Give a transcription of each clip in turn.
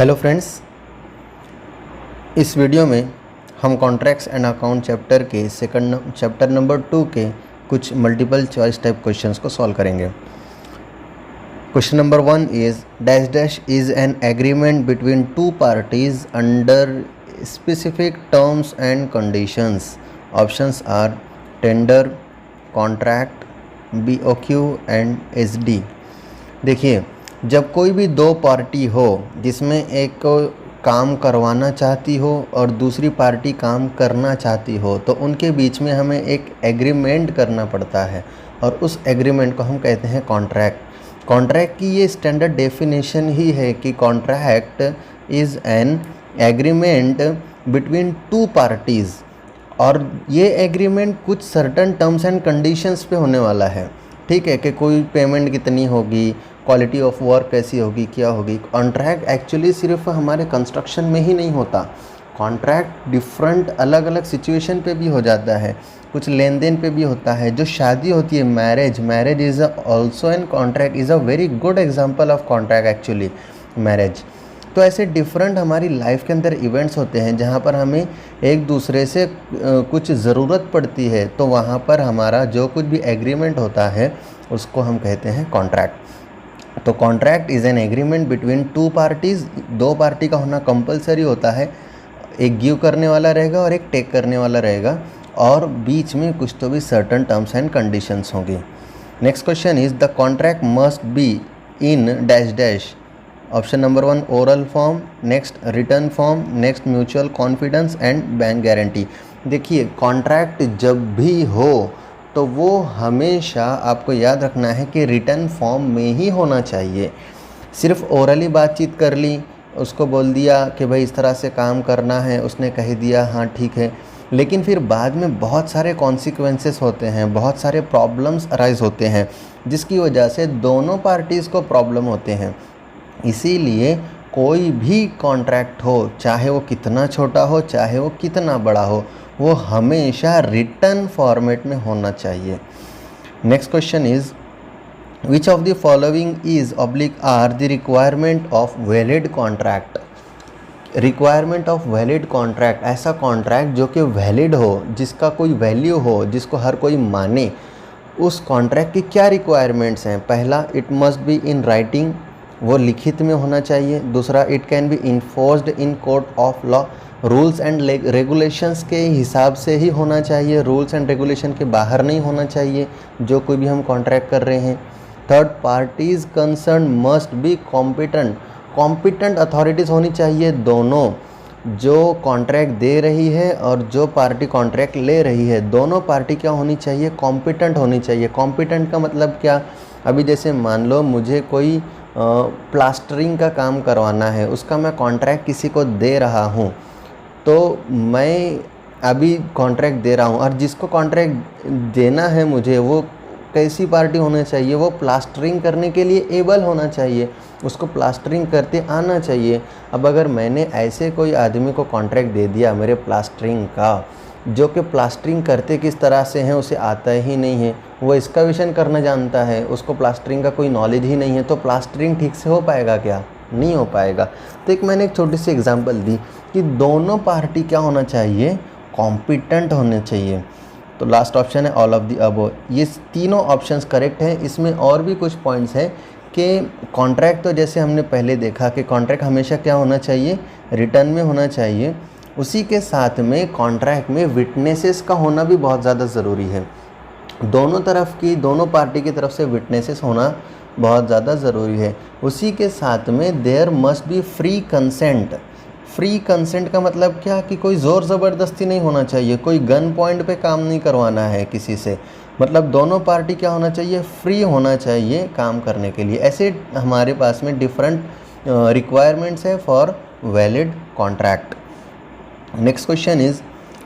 Hello friends, इस video में हम कॉन्ट्रैक्ट्स एंड अकाउंट चैप्टर के चैप्टर नंबर 2 के कुछ मल्टीपल चॉइस टाइप क्वेश्चंस को सॉल्व करेंगे। Question number 1 is dash dash is an agreement between two parties under specific terms and conditions. Options are tender, contract, BOQ and SD। देखिए, जब कोई भी दो पार्टी हो जिसमें एक को काम करवाना चाहती हो और दूसरी पार्टी काम करना चाहती हो, तो उनके बीच में हमें एक एग्रीमेंट करना पड़ता है और उस एग्रीमेंट को हम कहते हैं कॉन्ट्रैक्ट। कॉन्ट्रैक्ट की ये स्टैंडर्ड डेफिनेशन ही है कि contract is an agreement between to parties, और ये एग्रीमेंट कुछ सर्टन टर्म्स एंड कंडीशंस पे होने वाला है। ठीक है, कि कोई पेमेंट कितनी होगी, क्वालिटी ऑफ वर्क कैसी होगी, क्या होगी। कॉन्ट्रैक्ट एक्चुअली सिर्फ हमारे कंस्ट्रक्शन में ही नहीं होता, कॉन्ट्रैक्ट डिफरेंट अलग अलग सिचुएशन पे भी हो जाता है, कुछ लेन देन पे भी होता है। जो शादी होती है, marriage is also an contract, is a very good example of contract actually, marriage. तो ऐसे डिफरेंट हमारी लाइफ के अंदर इवेंट्स होते हैं जहाँ पर हमें एक दूसरे से कुछ ज़रूरत पड़ती है, तो वहाँ पर हमारा जो कुछ भी एग्रीमेंट होता है उसको हम कहते हैं कॉन्ट्रैक्ट। तो contract is an agreement between to parties. दो पार्टी का होना कंपलसरी होता है, एक गिव करने वाला रहेगा और एक टेक करने वाला रहेगा, और बीच में कुछ तो भी सर्टन टर्म्स एंड कंडीशंस होंगी। Next question is the contract must be in dash dash. Option number 1 oral form, next return form, next mutual confidence and bank guarantee. देखिए, कॉन्ट्रैक्ट जब भी हो तो वो हमेशा आपको याद रखना है कि रिटर्न फॉर्म में ही होना चाहिए। सिर्फ ओरली बातचीत कर ली, उसको बोल दिया कि भाई इस तरह से काम करना है, उसने कह दिया हाँ ठीक है, लेकिन फिर बाद में बहुत सारे कॉन्सिक्वेंसेस होते हैं, बहुत सारे प्रॉब्लम्स अराइज होते हैं, जिसकी वजह से दोनों पार्टीज़ को प्रॉब्लम होते हैं। इसीलिए कोई भी कॉन्ट्रैक्ट हो, चाहे वो कितना छोटा हो चाहे वो कितना बड़ा हो, वो हमेशा रिटर्न फॉर्मेट में होना चाहिए। Next question is which of the following is oblique are the requirement of valid contract. Requirement of valid contract, ऐसा कॉन्ट्रैक्ट जो कि वैलिड हो, जिसका कोई वैल्यू हो, जिसको हर कोई माने। उस कॉन्ट्रैक्ट की क्या रिक्वायरमेंट्स हैं? पहला, it must be in writing, वो लिखित में होना चाहिए। दूसरा, it can be enforced in court of law, rules and regulations के हिसाब से ही होना चाहिए, रूल्स एंड रेगुलेशन के बाहर नहीं होना चाहिए जो कोई भी हम कॉन्ट्रैक्ट कर रहे हैं। Third, parties concern must be competent authorities होनी चाहिए। दोनों, जो कॉन्ट्रैक्ट दे रही है और जो पार्टी कॉन्ट्रैक्ट ले रही है, दोनों पार्टी क्या होनी चाहिए? कॉम्पिटेंट होनी चाहिए। कॉम्पिटेंट का मतलब क्या? अभी जैसे मान लो मुझे कोई प्लास्टरिंग का काम करवाना है, उसका मैं कॉन्ट्रैक्ट किसी को दे रहा हूँ, तो मैं अभी कॉन्ट्रैक्ट दे रहा हूँ, और जिसको कॉन्ट्रैक्ट देना है मुझे, वो कैसी पार्टी होना चाहिए? वो प्लास्टरिंग करने के लिए एबल होना चाहिए, उसको प्लास्टरिंग करते आना चाहिए। अब अगर मैंने ऐसे कोई आदमी को कॉन्ट्रैक्ट दे दिया मेरे प्लास्टरिंग का, जो कि प्लास्टरिंग करते किस तरह से हैं उसे आता ही नहीं है, वो एक्सकवेशन करना जानता है, उसको प्लास्टरिंग का कोई नॉलेज ही नहीं है, तो प्लास्टरिंग ठीक से हो पाएगा क्या? नहीं हो पाएगा। तो मैंने एक छोटी सी एग्जांपल दी कि दोनों पार्टी क्या होना चाहिए? कॉम्पिटेंट होने चाहिए। तो लास्ट ऑप्शन है ऑल ऑफ द अबव। ये तीनों ऑप्शंस करेक्ट हैं। इसमें और भी कुछ पॉइंट्स हैं कि कॉन्ट्रैक्ट, तो जैसे हमने पहले देखा कि कॉन्ट्रैक्ट हमेशा क्या होना चाहिए? रिटर्न में होना चाहिए। उसी के साथ में कॉन्ट्रैक्ट में विटनेसेस का होना भी बहुत ज़्यादा ज़रूरी है। दोनों पार्टी की तरफ से विटनेसेस होना बहुत ज़्यादा ज़रूरी है। उसी के साथ में there must be free consent. Free consent का मतलब क्या? कि कोई ज़ोर ज़बरदस्ती नहीं होना चाहिए, कोई गन पॉइंट पे काम नहीं करवाना है किसी से। मतलब दोनों पार्टी क्या होना चाहिए? फ्री होना चाहिए काम करने के लिए। ऐसे हमारे पास में डिफरेंट रिक्वायरमेंट्स है for valid contract. Next question is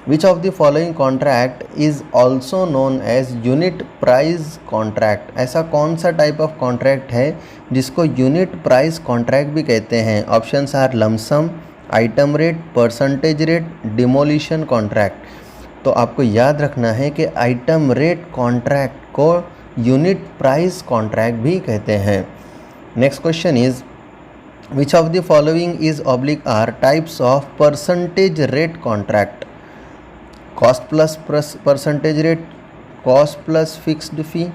which of the following contract is also known as unit price contract. ऐसा कौन सा टाइप ऑफ कॉन्ट्रैक्ट है जिसको यूनिट प्राइस कॉन्ट्रैक्ट भी कहते हैं? Options are lump sum, item rate, percentage rate, demolition contract. तो आपको याद रखना है कि आइटम रेट कॉन्ट्रैक्ट को यूनिट प्राइस कॉन्ट्रैक्ट भी कहते हैं। Next question is which of the following is oblique are types of percentage rate contract? Cost plus percentage rate, cost plus fixed fee,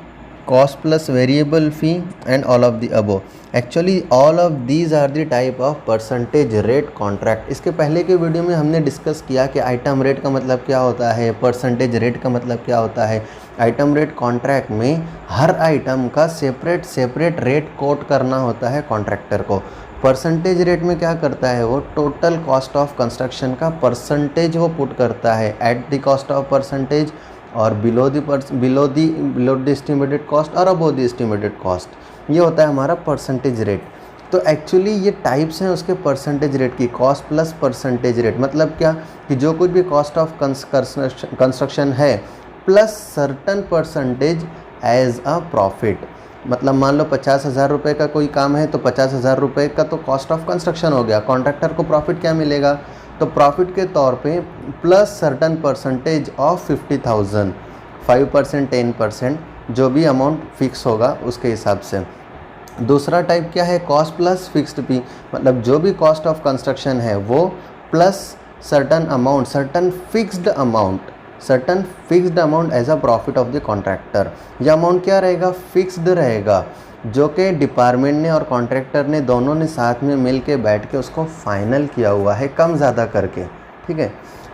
cost plus variable fee and all of the above. Actually all of these are the type of percentage rate contract. इसके पहले के video में हमने discuss किया कि item rate का मतलब क्या होता है, परसेंटेज रेट का मतलब क्या होता है। आइटम रेट कॉन्ट्रैक्ट में हर आइटम का सेपरेट रेट कोट करना होता है कॉन्ट्रैक्टर को। परसेंटेज रेट में क्या करता है, वो टोटल कॉस्ट ऑफ कंस्ट्रक्शन का परसेंटेज वो पुट करता है at the cost of percentage और बिलो द एस्टिमेटेड कॉस्ट और अबो द एस्टिमेटेड कॉस्ट। ये होता है हमारा परसेंटेज रेट। तो एक्चुअली ये टाइप्स हैं उसके परसेंटेज रेट की। कॉस्ट प्लस परसेंटेज रेट मतलब क्या कि जो कुछ भी कॉस्ट ऑफ कंस्ट्रक्शन है plus certain percentage as a profit. मतलब मान लो 50,000 रुपये का कोई काम है तो 50,000 रुपये का तो कॉस्ट ऑफ कंस्ट्रक्शन हो गया। कॉन्ट्रैक्टर को प्रॉफिट क्या मिलेगा, तो प्रॉफिट के तौर पे प्लस सर्टन परसेंटेज ऑफ 50,000, 5%, 10% जो भी अमाउंट फिक्स होगा उसके हिसाब से। दूसरा टाइप क्या है, कॉस्ट प्लस फिक्स्ड फी, मतलब जो भी कॉस्ट ऑफ कंस्ट्रक्शन है वो plus certain amount, certain fixed amount as a profit of the contractor. यह अमाउंट क्या रहेगा, फिक्स्ड रहेगा, जो कि डिपार्टमेंट ने और कॉन्ट्रैक्टर ने दोनों ने साथ में मिल के बैठ के उसको फाइनल किया हुआ है कम ज़्यादा करके, ठीक है।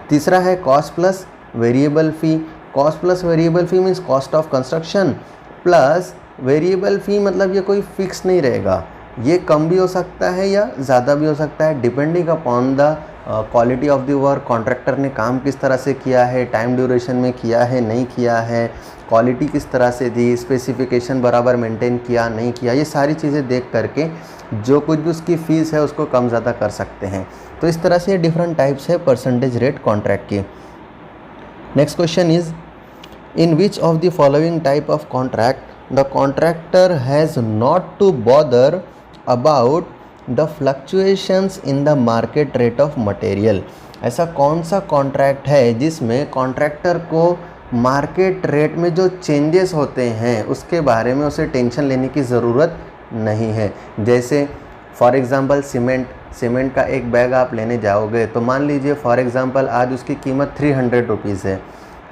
तीसरा है cost plus variable fee. Cost plus variable fee means cost of construction plus variable fee, मतलब ये कोई फिक्स नहीं रहेगा, ये कम भी हो सकता है या ज़्यादा भी हो सकता है depending upon the quality of the work. Contractor ने काम किस तरह से किया है, टाइम ड्यूरेशन में किया है नहीं किया है, क्वालिटी किस तरह से दी, स्पेसिफिकेशन बराबर मेंटेन किया नहीं किया, ये सारी चीज़ें देख करके जो कुछ भी उसकी फ़ीस है उसको कम ज़्यादा कर सकते हैं। तो इस तरह से डिफरेंट टाइप्स है परसेंटेज रेट कॉन्ट्रैक्ट की। Next question is, in which of the following type of contract the contractor has not to bother about the fluctuations in the market rate of material? ऐसा कौन सा contract है जिसमें contractor को market rate में जो changes होते हैं उसके बारे में उसे टेंशन लेने की ज़रूरत नहीं है। जैसे फॉर एग्ज़ाम्पल सीमेंट का एक बैग आप लेने जाओगे तो मान लीजिए फॉर एग्ज़ाम्पल आज उसकी कीमत 300 रुपीज़ है,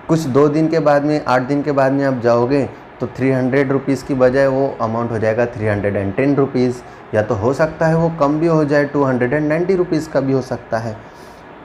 कुछ 2 दिन के बाद में 8 दिन के बाद में आप जाओगे तो 300 रुपीज़ की बजाय वो अमाउंट हो जाएगा 310 रुपीज़, या तो हो सकता है वो कम भी हो जाए 290 रुपीज़ का भी हो सकता है।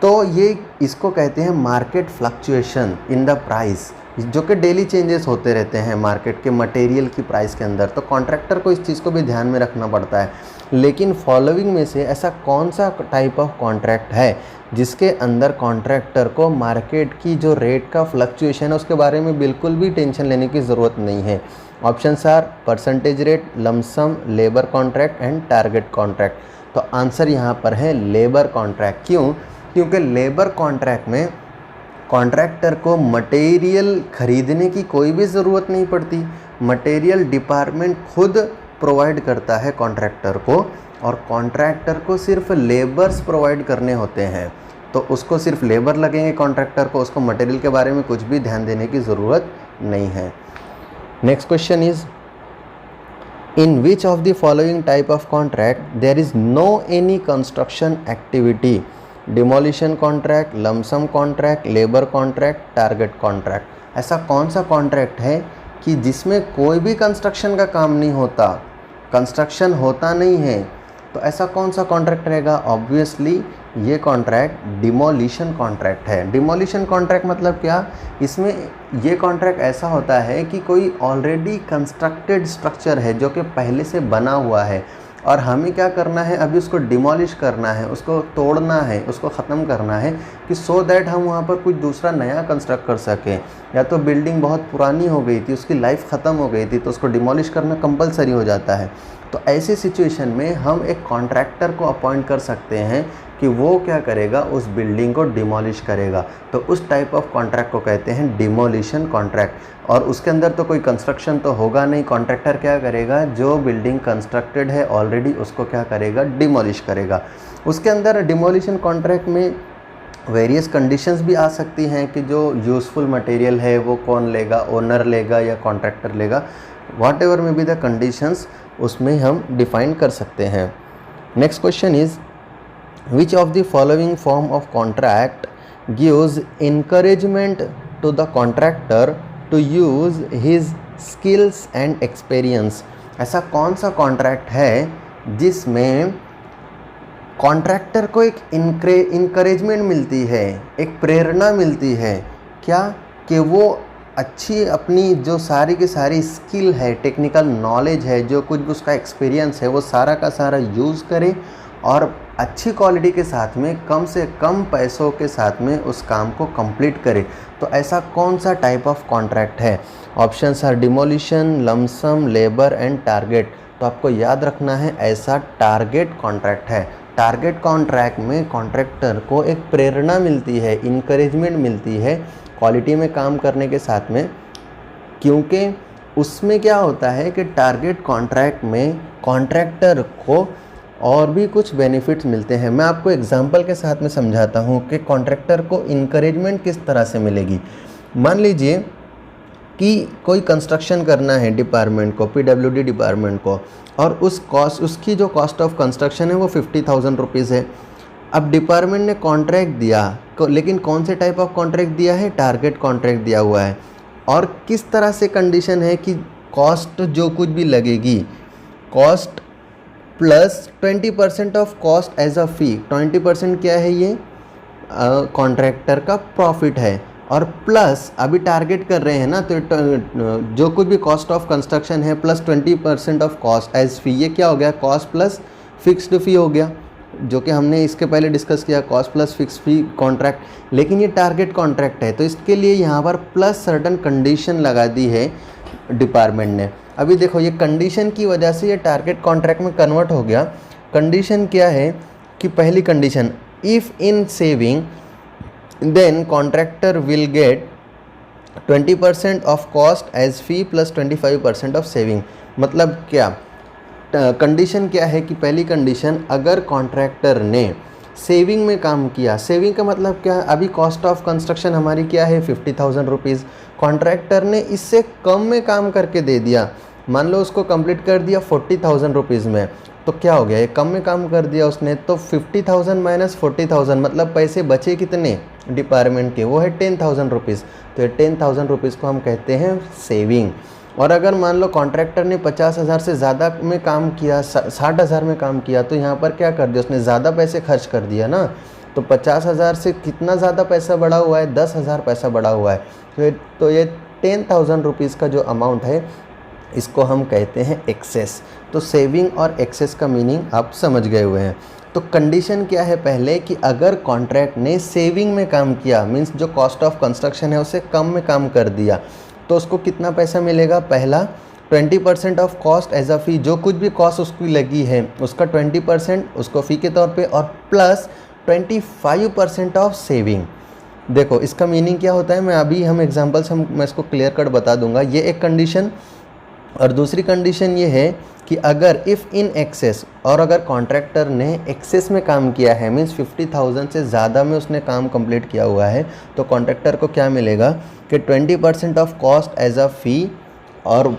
तो ये इसको कहते हैं market fluctuation in the price, जो कि डेली चेंजेस होते रहते हैं मार्केट के मटेरियल की प्राइस के अंदर। तो कॉन्ट्रैक्टर को इस चीज़ को भी ध्यान में रखना पड़ता है। लेकिन फॉलोइंग में से ऐसा कौन सा टाइप ऑफ कॉन्ट्रैक्ट है जिसके अंदर कॉन्ट्रैक्टर को मार्केट की जो रेट का फ्लक्चुएशन है उसके बारे में बिल्कुल भी टेंशन लेने की ज़रूरत नहीं है? Options are percentage rate, lump sum, labour contract and target contract. तो आंसर यहाँ पर है लेबर कॉन्ट्रैक्ट। क्यों? क्योंकि लेबर कॉन्ट्रैक्ट में कॉन्ट्रैक्टर को मटेरियल खरीदने की कोई भी ज़रूरत नहीं पड़ती, मटेरियल डिपार्टमेंट खुद प्रोवाइड करता है कॉन्ट्रैक्टर को, और कॉन्ट्रैक्टर को सिर्फ लेबर्स प्रोवाइड करने होते हैं। तो उसको सिर्फ लेबर लगेंगे कॉन्ट्रैक्टर को, उसको मटेरियल के बारे में कुछ भी ध्यान देने की ज़रूरत नहीं है। Next question is, in which of the following type of contract there is no any construction activity? Demolition contract, lump sum contract, labour contract, target contract. ऐसा कौन सा कॉन्ट्रैक्ट है कि जिसमें कोई भी कंस्ट्रक्शन का काम नहीं होता, कंस्ट्रक्शन होता नहीं है? तो ऐसा कौन सा कॉन्ट्रैक्ट रहेगा? ऑब्वियसली ये कॉन्ट्रैक्ट डिमोलिशन कॉन्ट्रैक्ट है। डिमोलिशन कॉन्ट्रैक्ट मतलब क्या? इसमें ये कॉन्ट्रैक्ट ऐसा होता है कि कोई ऑलरेडी कंस्ट्रक्टेड स्ट्रक्चर है जो कि पहले से बना हुआ है और हमें क्या करना है, अभी उसको डिमोलिश करना है, उसको तोड़ना है, उसको ख़त्म करना है कि सो दैट हम वहाँ पर कुछ दूसरा नया कंस्ट्रक्ट कर सकें। या तो बिल्डिंग बहुत पुरानी हो गई थी, उसकी लाइफ ख़त्म हो गई थी, तो उसको डिमोलिश करना कंपलसरी हो जाता है। तो ऐसी सिचुएशन में हम एक कॉन्ट्रैक्टर को अपॉइंट कर सकते हैं कि वो क्या करेगा, उस बिल्डिंग को डिमोलिश करेगा। तो उस टाइप ऑफ कॉन्ट्रैक्ट को कहते हैं डिमोलिशन कॉन्ट्रैक्ट। और उसके अंदर तो कोई कंस्ट्रक्शन तो होगा नहीं, कॉन्ट्रैक्टर क्या करेगा, जो बिल्डिंग कंस्ट्रक्टेड है ऑलरेडी उसको क्या करेगा, डिमोलिश करेगा। उसके अंदर डिमोलिशन कॉन्ट्रैक्ट में वेरियस कंडीशंस भी आ सकती हैं कि जो यूज़फुल मटेरियल है वो कौन लेगा, ओनर लेगा या कॉन्ट्रैक्टर लेगा, व्हाट एवर में बी द कंडीशंस उसमें हम डिफ़ाइन कर सकते हैं। Next question is which of the following form of contract gives encouragement to the contractor to use his skills and experience। ऐसा कौन सा कॉन्ट्रैक्ट है जिसमें कॉन्ट्रैक्टर को एक इंकरेजमेंट मिलती है, एक प्रेरणा मिलती है, क्या कि वो अच्छी अपनी जो सारी की सारी स्किल है, टेक्निकल नॉलेज है, जो कुछ भी उसका एक्सपीरियंस है, वो सारा का सारा यूज़ करे और अच्छी क्वालिटी के साथ में कम से कम पैसों के साथ में उस काम को कंप्लीट करे। तो ऐसा कौन सा टाइप ऑफ कॉन्ट्रैक्ट है? Options are demolition, lump sum, labour and target. तो आपको याद रखना है ऐसा टारगेट कॉन्ट्रैक्ट है। टारगेट कॉन्ट्रैक्ट में कॉन्ट्रैक्टर को एक प्रेरणा मिलती है, इनकरेजमेंट मिलती है क्वालिटी में काम करने के साथ में, क्योंकि उसमें क्या होता है कि टारगेट कॉन्ट्रैक्ट में कॉन्ट्रैक्टर को और भी कुछ बेनिफिट्स मिलते हैं। मैं आपको एग्जांपल के साथ में समझाता हूँ कि कॉन्ट्रैक्टर को इनकरेजमेंट किस तरह से मिलेगी। मान लीजिए कि कोई कंस्ट्रक्शन करना है डिपार्टमेंट को, पीडब्ल्यूडी डिपार्टमेंट को, और उसकी जो कॉस्ट ऑफ कंस्ट्रक्शन है वो 50,000 रुपीज़ है। अब डिपार्टमेंट ने कॉन्ट्रैक्ट दिया, लेकिन कौन से टाइप ऑफ कॉन्ट्रैक्ट दिया है? टारगेट कॉन्ट्रैक्ट दिया हुआ है। और किस तरह से कंडीशन है कि कॉस्ट जो कुछ भी लगेगी, cost plus 20% of cost as a fee. 20% क्या है? ये कॉन्ट्रैक्टर का प्रॉफिट है, और प्लस अभी टारगेट कर रहे हैं ना, तो जो कुछ भी कॉस्ट ऑफ कंस्ट्रक्शन है प्लस 20% ऑफ कॉस्ट एज फ़ी, ये क्या हो गया? कॉस्ट प्लस फिक्स्ड फ़ी हो गया, जो कि हमने इसके पहले डिस्कस किया, कॉस्ट प्लस फिक्स फ़ी कॉन्ट्रैक्ट। लेकिन ये टारगेट कॉन्ट्रैक्ट है, तो इसके लिए यहाँ पर प्लस सर्टन कंडीशन लगा दी है डिपार्टमेंट ने। अभी देखो, ये कंडीशन की वजह से ये टारगेट कॉन्ट्रैक्ट में कन्वर्ट हो गया। कंडीशन क्या है कि पहली condition, if in saving then contractor will get 20% of cost as fee plus 25% of saving. मतलब क्या कंडीशन क्या है कि पहली कंडीशन, अगर कॉन्ट्रैक्टर ने सेविंग में काम किया, सेविंग का मतलब क्या? अभी कॉस्ट ऑफ कंस्ट्रक्शन हमारी क्या है? 50,000 रुपीज़। कॉन्ट्रैक्टर ने इससे कम में काम करके दे दिया, मान लो उसको कंप्लीट कर दिया 40,000 रुपीज़ में, तो क्या हो गया? ये कम में काम कर दिया उसने, तो 50,000 माइनस 40,000 मतलब पैसे बचे कितने डिपार्टमेंट के? वो है 10,000 रुपीज़। तो ये 10,000 रुपीज़ को हम कहते हैं सेविंग। और अगर मान लो कॉन्ट्रैक्टर ने 50,000 से ज़्यादा में काम किया, 60,000 में काम किया, तो यहाँ पर क्या कर दिया उसने? ज़्यादा पैसे खर्च कर दिया ना। तो 50,000 से कितना ज़्यादा पैसा बढ़ा हुआ है? 10,000 पैसा बढ़ा हुआ है। तो ये 10,000 रुपीज़ का जो अमाउंट है, इसको हम कहते हैं एक्सेस। तो सेविंग और एक्सेस का मीनिंग आप समझ गए हुए हैं। तो कंडीशन क्या है पहले कि अगर कॉन्ट्रैक्ट ने सेविंग में काम किया, मीन्स जो कॉस्ट ऑफ कंस्ट्रक्शन है उससे कम में काम कर दिया, तो उसको कितना पैसा मिलेगा? पहला 20% ऑफ कॉस्ट एज अ फ़ी, जो कुछ भी कॉस्ट उसकी लगी है उसका 20% उसको फ़ी के तौर पे, और प्लस 25% ऑफ सेविंग। देखो इसका मीनिंग क्या होता है, हम एग्जांपल से मैं इसको क्लियर कट बता दूंगा। ये एक कंडीशन, और दूसरी कंडीशन ये है कि अगर इफ़ इन एक्सेस, और अगर कॉन्ट्रैक्टर ने एक्सेस में काम किया है, मीन्स 50,000 से ज़्यादा में उसने काम कंप्लीट किया हुआ है, तो कॉन्ट्रैक्टर को क्या मिलेगा कि 20% of cost as a fee. और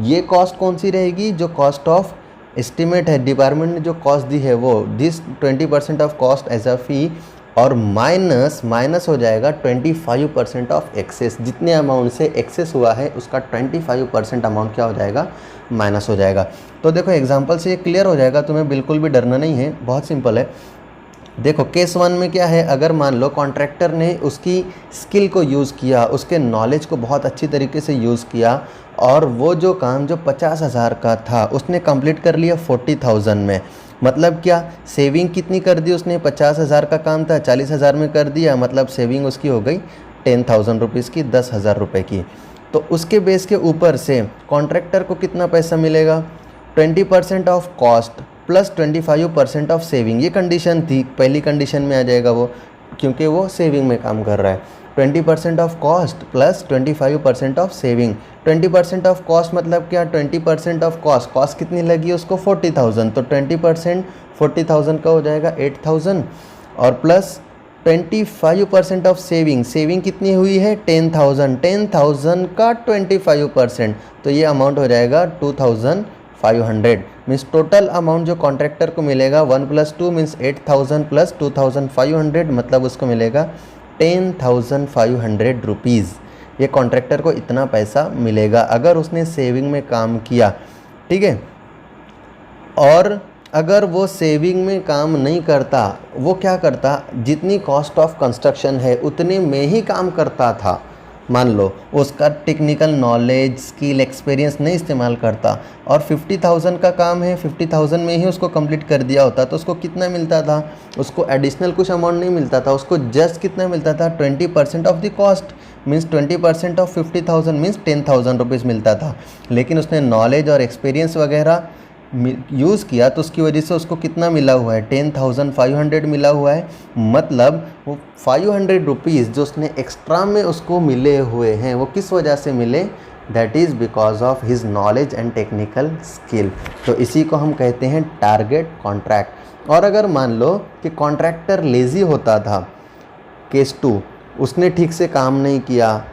ये कॉस्ट कौन सी रहेगी? जो कॉस्ट ऑफ एस्टिमेट है, डिपार्टमेंट ने जो कॉस्ट दी है वो, this 20% of cost as a fee, और माइनस हो जाएगा 25% ऑफ एक्सेस। जितने अमाउंट से एक्सेस हुआ है उसका 25% अमाउंट क्या हो जाएगा? माइनस हो जाएगा। तो देखो एग्जांपल से ये क्लियर हो जाएगा, तुम्हें बिल्कुल भी डरना नहीं है, बहुत सिंपल है। देखो केस 1 में क्या है, अगर मान लो कॉन्ट्रैक्टर ने उसकी स्किल को यूज़ किया, उसके नॉलेज को बहुत अच्छी तरीके से यूज़ किया, और वो जो काम जो 50,000 का था उसने कंप्लीट कर लिया 40,000 में। मतलब क्या? सेविंग कितनी कर दी उसने? 50,000 का काम था, 40,000 में कर दिया, मतलब सेविंग उसकी हो गई 10,000 रुपीज़ की, 10,000 रुपये की। तो उसके बेस के ऊपर से कॉन्ट्रैक्टर को कितना पैसा मिलेगा? 20% of cost plus 25% of saving. ये कंडीशन थी, पहली कंडीशन में आ जाएगा वो, क्योंकि वो सेविंग में काम कर रहा है। 20% of cost plus 25% of saving. 20% of cost मतलब क्या? 20% ऑफ कॉस्ट कितनी लगी उसको? 40,000। तो 20% 40,000 का हो जाएगा 8,000, और प्लस 25% ऑफ सेविंग कितनी हुई है? 10,000 का 25%, तो ये अमाउंट हो जाएगा 500 मीन्स टोटल अमाउंट जो कॉन्ट्रैक्टर को मिलेगा 1 + 2 मीन्स 8000 + 2500 मतलब उसको मिलेगा 10,500 रुपीज़। ये कॉन्ट्रैक्टर को इतना पैसा मिलेगा अगर उसने सेविंग में काम किया, ठीक है। और अगर वो सेविंग में काम नहीं करता, वो क्या करता, जितनी कॉस्ट ऑफ कंस्ट्रक्शन है उतने में ही काम करता था, मान लो उसका टेक्निकल नॉलेज, स्किल, एक्सपीरियंस नहीं इस्तेमाल करता और 50,000 का काम है, 50,000 में ही उसको कंप्लीट कर दिया होता तो उसको कितना मिलता था, उसको एडिशनल कुछ अमाउंट नहीं मिलता था, उसको जस्ट कितना मिलता था 20% of the cost means 20% of 50,000 means 10,000 rupees मिलता था। लेकिन उसने नॉलेज और एक्सपीरियंस वगैरह यूज़ किया तो उसकी वजह से उसको कितना मिला हुआ है 10,500 मिला हुआ है। मतलब वो 500 रुपीज़ जो उसने एक्स्ट्रा में उसको मिले हुए हैं वो किस वजह से मिले, that is because of his knowledge and technical skill. तो इसी को हम कहते हैं टारगेट कॉन्ट्रैक्ट। और अगर मान लो कि कॉन्ट्रैक्टर लेज़ी होता था, केस 2, उसने ठीक से काम नहीं किया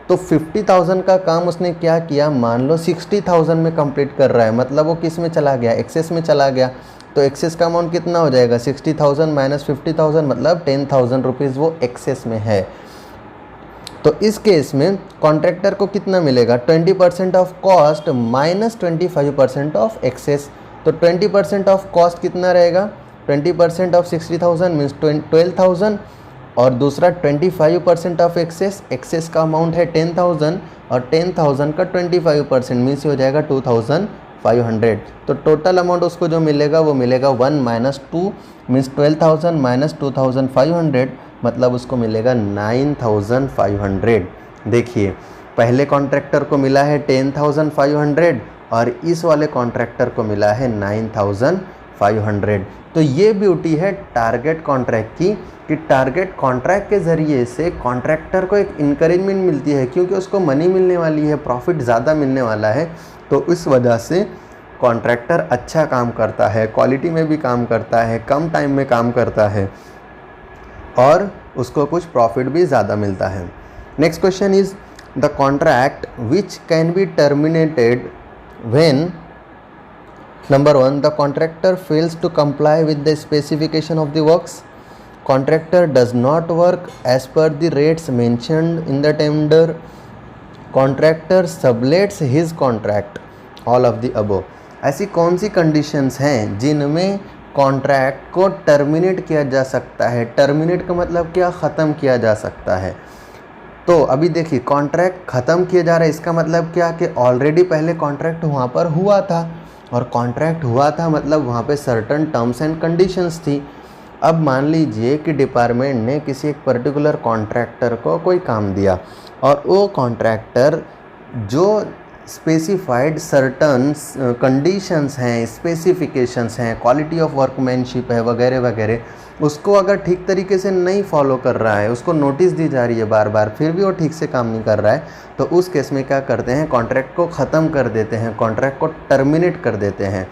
तो 50,000 का काम उसने क्या किया, मान लो 60,000 में कंप्लीट कर रहा है, मतलब वो किस में चला गया, एक्सेस में चला गया। तो एक्सेस का अमाउंट कितना हो जाएगा 60,000 माइनस 50,000 मतलब 10,000 रुपीज़ वो एक्सेस में है। तो इस केस में कॉन्ट्रैक्टर को कितना मिलेगा 20% of cost minus 25% of excess. तो 20% ऑफ कॉस्ट कितना रहेगा, 20% ऑफ 60,000 मीन्स 12,000 और दूसरा 25% ऑफ एक्सेस, एक्सेस का अमाउंट है 10,000 और 10,000 का 25% मीन्स हो जाएगा 2,500। तो टोटल अमाउंट उसको जो मिलेगा वो मिलेगा 1 - 2 मीन्स 12,000 माइनस 2,500 मतलब उसको मिलेगा 9,500। देखिए पहले कॉन्ट्रैक्टर को मिला है 10,500 और इस वाले कॉन्ट्रैक्टर को मिला है 9,500। तो ये ब्यूटी है टारगेट कॉन्ट्रैक्ट की कि टारगेट कॉन्ट्रैक्ट के ज़रिए से कॉन्ट्रैक्टर को एक इंकरेजमेंट मिलती है क्योंकि उसको मनी मिलने वाली है, प्रॉफिट ज़्यादा मिलने वाला है। तो इस वजह से कॉन्ट्रैक्टर अच्छा काम करता है, क्वालिटी में भी काम करता है, कम टाइम में काम करता है और उसको कुछ प्रॉफिट भी ज़्यादा मिलता है। Next question is the contract which can be terminated when Number 1, the contractor fails to comply with the specification of the works. Contractor does not work as per the rates mentioned in the tender. Contractor sublets his contract. All of the above. ऐसी कौन सी conditions हैं जिनमें contract को terminate किया जा सकता है। Terminate का मतलब क्या, ख़त्म किया जा सकता है। तो अभी देखिए कॉन्ट्रैक्ट ख़त्म किया जा रहा है, इसका मतलब क्या कि ऑलरेडी पहले कॉन्ट्रैक्ट वहाँ पर हुआ था और कॉन्ट्रैक्ट हुआ था मतलब वहाँ पे सर्टन टर्म्स एंड कंडीशंस थी। अब मान लीजिए कि डिपार्टमेंट ने किसी एक पर्टिकुलर कॉन्ट्रैक्टर को कोई काम दिया और वो कॉन्ट्रैक्टर जो स्पेसिफाइड सर्टन कंडीशंस हैं, स्पेसिफिकेशंस हैं, क्वालिटी ऑफ वर्कमैनशिप है वगैरह वगैरह, उसको अगर ठीक तरीके से नहीं फॉलो कर रहा है, उसको नोटिस दी जा रही है बार बार, फिर भी वो ठीक से काम नहीं कर रहा है, तो उस केस में क्या करते हैं, कॉन्ट्रैक्ट को ख़त्म कर देते हैं, कॉन्ट्रैक्ट को टर्मिनेट कर देते हैं।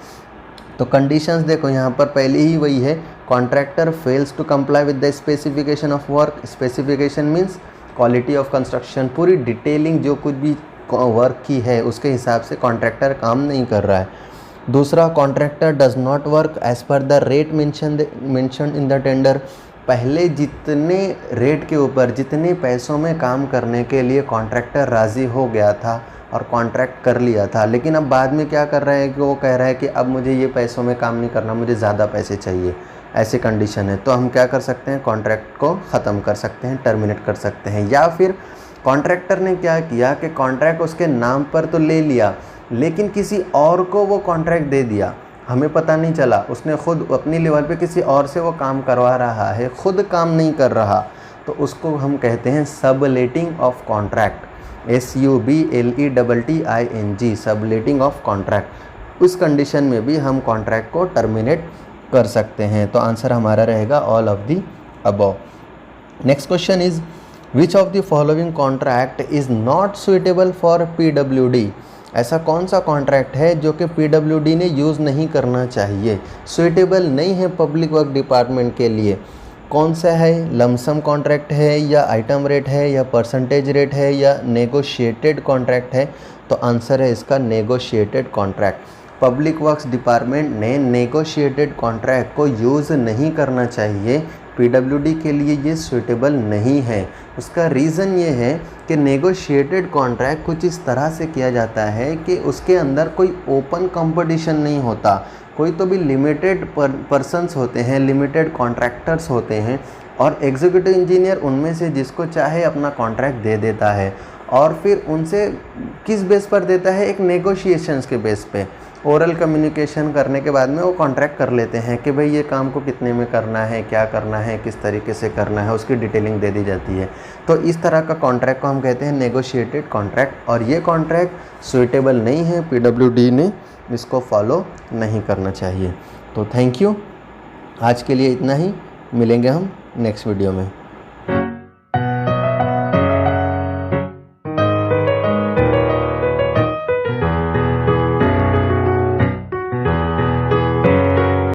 तो कंडीशंस देखो यहाँ पर पहले ही वही है, contractor fails to comply with the specification of work. Specification means quality of construction, पूरी डिटेलिंग जो कुछ भी वर्क की है उसके हिसाब से कॉन्ट्रैक्टर काम नहीं कर रहा है। दूसरा, contractor does not work as per the rate mention in the tender. पहले जितने रेट के ऊपर, जितने पैसों में काम करने के लिए कॉन्ट्रैक्टर राज़ी हो गया था और कॉन्ट्रैक्ट कर लिया था, लेकिन अब बाद में क्या कर रहा है कि वो कह रहा है कि अब मुझे ये पैसों में काम नहीं करना, मुझे ज़्यादा पैसे चाहिए, ऐसी कंडीशन है। तो हम क्या कर सकते हैं, कॉन्ट्रैक्ट को ख़त्म कर सकते हैं, टर्मिनेट कर सकते हैं। या फिर कॉन्ट्रैक्टर ने क्या किया कि कॉन्ट्रैक्ट उसके नाम पर तो ले लिया लेकिन किसी और को वो कॉन्ट्रैक्ट दे दिया, हमें पता नहीं चला, उसने खुद अपनी लेवल पे किसी और से वो काम करवा रहा है, खुद काम नहीं कर रहा, तो उसको हम कहते हैं subletting of contract, SUBLETTING, subletting of contract. उस कंडीशन में भी हम कॉन्ट्रैक्ट को टर्मिनेट कर सकते हैं। तो आंसर हमारा रहेगा all of the above. Next question is which of the following contract is not suitable for PWD। ऐसा कौन सा कॉन्ट्रैक्ट है जो कि PWD ने यूज़ नहीं करना चाहिए, सुइटेबल नहीं है पब्लिक वर्क डिपार्टमेंट के लिए। कौन सा है, लमसम कॉन्ट्रैक्ट है या आइटम रेट है या परसेंटेज रेट है या नेगोशिएटेड कॉन्ट्रैक्ट है। तो आंसर है इसका negotiated contract. Public works department ने नेगोशिएटेड कॉन्ट्रैक्ट को यूज़ नहीं करना चाहिए, पीडब्ल्यूडी के लिए ये सूटेबल नहीं है। उसका रीज़न ये है कि नेगोशिएटेड कॉन्ट्रैक्ट कुछ इस तरह से किया जाता है कि उसके अंदर कोई ओपन कंपटीशन नहीं होता, कोई तो भी लिमिटेड पर्सन्स होते हैं, लिमिटेड कॉन्ट्रैक्टर्स होते हैं और एग्जीक्यूटिव इंजीनियर उनमें से जिसको चाहे अपना कॉन्ट्रैक्ट दे देता है और फिर उनसे किस बेस पर देता है, एक नेगोशिएशंस के बेस पे ओरल कम्युनिकेशन करने के बाद में वो कॉन्ट्रैक्ट कर लेते हैं कि भाई ये काम को कितने में करना है, क्या करना है, किस तरीके से करना है, उसकी डिटेलिंग दे दी जाती है। तो इस तरह का कॉन्ट्रैक्ट को हम कहते हैं नेगोशिएटेड कॉन्ट्रैक्ट और ये कॉन्ट्रैक्ट सूटेबल नहीं है, पीडब्ल्यूडी ने इसको फॉलो नहीं करना चाहिए। तो थैंक यू, आज के लिए इतना ही, मिलेंगे हम नेक्स्ट वीडियो में।